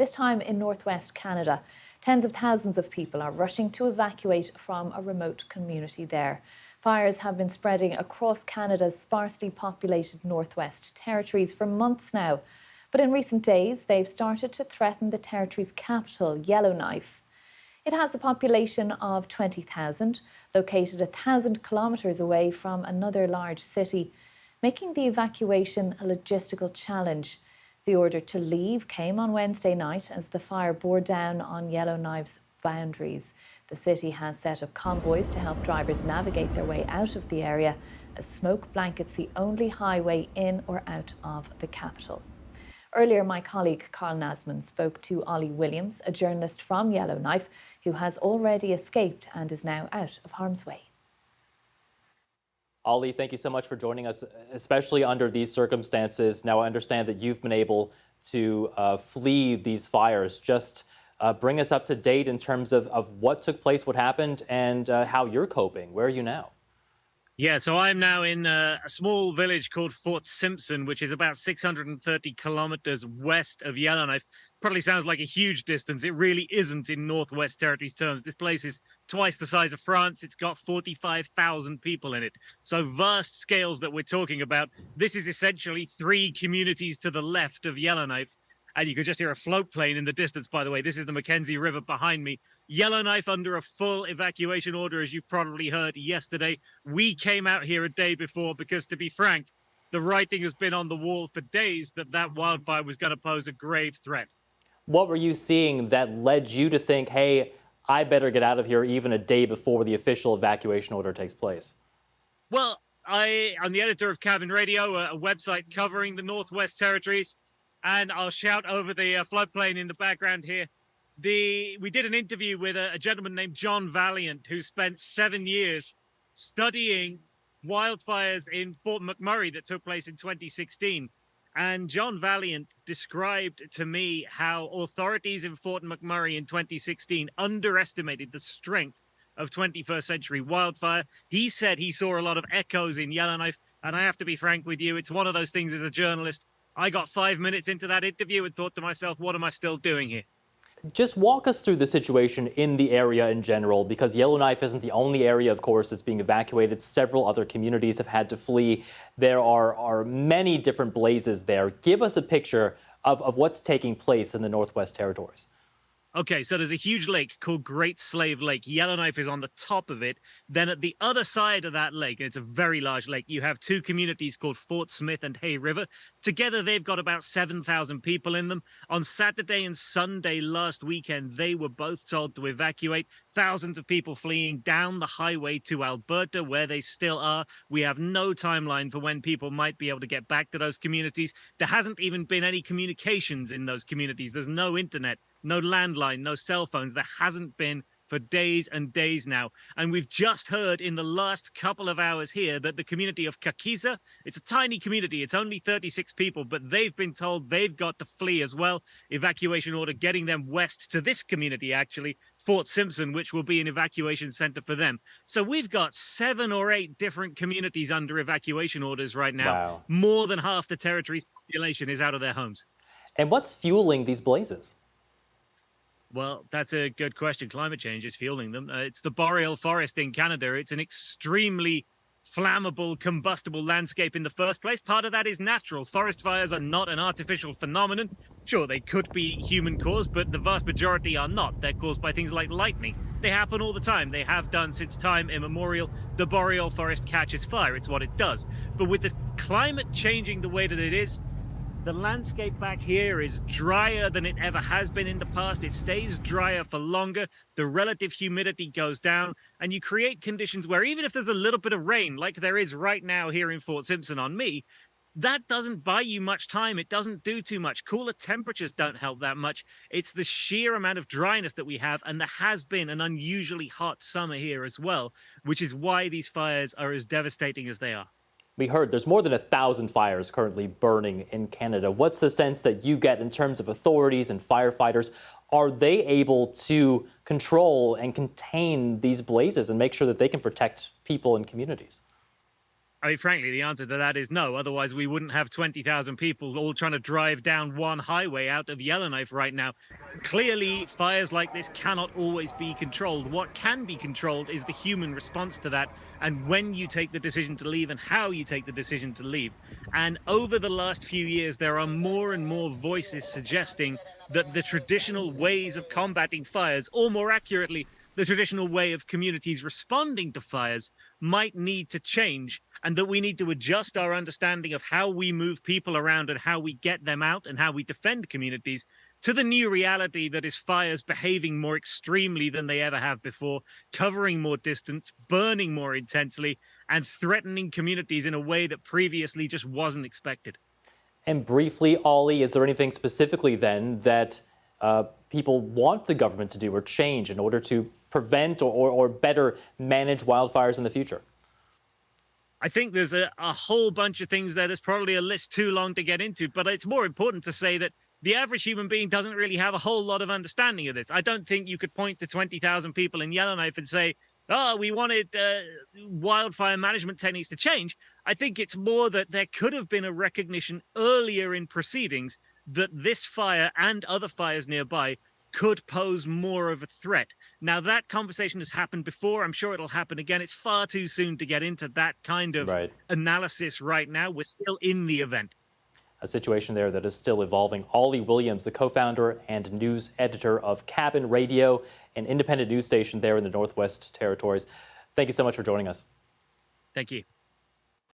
This time in northwest Canada, tens of thousands of people are rushing to evacuate from a remote community there. Fires have been spreading across Canada's sparsely populated Northwest Territories for months now. But in recent days, they've started to threaten the territory's capital, Yellowknife. It has a population of 20,000, located 1,000 kilometres away from another large city, making the evacuation a logistical challenge. The order to leave came on Wednesday night as the fire bore down on Yellowknife's boundaries. The city has set up convoys to help drivers navigate their way out of the area, as smoke blankets the only highway in or out of the capital. Earlier, my colleague Carl Nasman spoke to Ollie Williams, a journalist from Yellowknife, who has already escaped and is now out of harm's way. Ollie, thank you so much for joining us, especially under these circumstances. Now, I understand that you've been able to flee these fires. Just bring us up to date in terms of what took place, what happened, and how you're coping. Where are you now? Yeah, so I'm now in a small village called Fort Simpson, which is about 630 kilometers west of Yellowknife. Probably sounds like a huge distance. It really isn't in Northwest Territories terms. This place is twice the size of France. It's got 45,000 people in it. So vast scales that we're talking about. This is essentially 3 communities to the left of Yellowknife. And you can just hear a float plane in the distance, by the way. This is the Mackenzie River behind me. Yellowknife under a full evacuation order, as you've probably heard yesterday. We came out here a day before because, to be frank, the writing has been on the wall for days that wildfire was going to pose a grave threat. What were you seeing that led you to think, hey, I better get out of here even a day before the official evacuation order takes place? Well, I'm the editor of Cabin Radio, a website covering the Northwest Territories. And I'll shout over the floodplain in the background here. We did an interview with a gentleman named John Valiant, who spent 7 years studying wildfires in Fort McMurray that took place in 2016. And John Valiant described to me how authorities in Fort McMurray in 2016 underestimated the strength of 21st century wildfire. He said he saw a lot of echoes in Yellowknife. And I have to be frank with you, it's one of those things as a journalist. I got 5 minutes into that interview and thought to myself, what am I still doing here? Just walk us through the situation in the area in general, because Yellowknife isn't the only area, of course, that's being evacuated. Several other communities have had to flee. There are many different blazes there. Give us a picture of what's taking place in the Northwest Territories. Okay, so there's a huge lake called Great Slave Lake. Yellowknife is on the top of it. Then at the other side of that lake, and it's a very large lake, you have 2 communities called Fort Smith and Hay River. Together, they've got about 7,000 people in them. On Saturday and Sunday last weekend, they were both told to evacuate. Thousands of people fleeing down the highway to Alberta, where they still are. We have no timeline for when people might be able to get back to those communities. There hasn't even been any communications in those communities. There's no internet. No landline, no cell phones. There hasn't been for days and days now. And we've just heard in the last couple of hours here that the community of Kakiza, it's a tiny community. It's only 36 people, but they've been told they've got to flee as well. Evacuation order getting them west to this community, actually, Fort Simpson, which will be an evacuation center for them. So we've got 7 or 8 different communities under evacuation orders right now. Wow. More than half the territory's population is out of their homes. And what's fueling these blazes? Well, that's a good question. Climate change is fueling them. It's the boreal forest in Canada. It's an extremely flammable, combustible landscape in the first place. Part of that is natural. Forest fires are not an artificial phenomenon. Sure, they could be human caused, but the vast majority are not. They're caused by things like lightning. They happen all the time. They have done since time immemorial. The boreal forest catches fire. It's what it does. But with the climate changing the way that it is, the landscape back here is drier than it ever has been in the past. It stays drier for longer. The relative humidity goes down, and you create conditions where even if there's a little bit of rain, like there is right now here in Fort Simpson on me, that doesn't buy you much time. It doesn't do too much. Cooler temperatures don't help that much. It's the sheer amount of dryness that we have, and there has been an unusually hot summer here as well, which is why these fires are as devastating as they are. We heard there's more than 1,000 fires currently burning in Canada. What's the sense that you get in terms of authorities and firefighters? Are they able to control and contain these blazes and make sure that they can protect people and communities? I mean, frankly, the answer to that is no. Otherwise, we wouldn't have 20,000 people all trying to drive down one highway out of Yellowknife right now. Clearly, fires like this cannot always be controlled. What can be controlled is the human response to that, and when you take the decision to leave and how you take the decision to leave. And over the last few years, there are more and more voices suggesting that the traditional ways of combating fires, or more accurately, the traditional way of communities responding to fires, might need to change, and that we need to adjust our understanding of how we move people around and how we get them out and how we defend communities to the new reality that is fires behaving more extremely than they ever have before, covering more distance, burning more intensely, and threatening communities in a way that previously just wasn't expected. And briefly, Ollie, is there anything specifically then that people want the government to do or change in order to prevent or better manage wildfires in the future? I think there's a whole bunch of things that is probably a list too long to get into, but it's more important to say that the average human being doesn't really have a whole lot of understanding of this. I don't think you could point to 20,000 people in Yellowknife and say, oh, we wanted wildfire management techniques to change. I think it's more that there could have been a recognition earlier in proceedings that this fire and other fires nearby could pose more of a threat. Now, that conversation has happened before. I'm sure it'll happen again. It's far too soon to get into that kind of Right. analysis right now. We're still in the event. A situation there that is still evolving. Ollie Williams, the co-founder and news editor of Cabin Radio, an independent news station there in the Northwest Territories. Thank you so much for joining us. Thank you.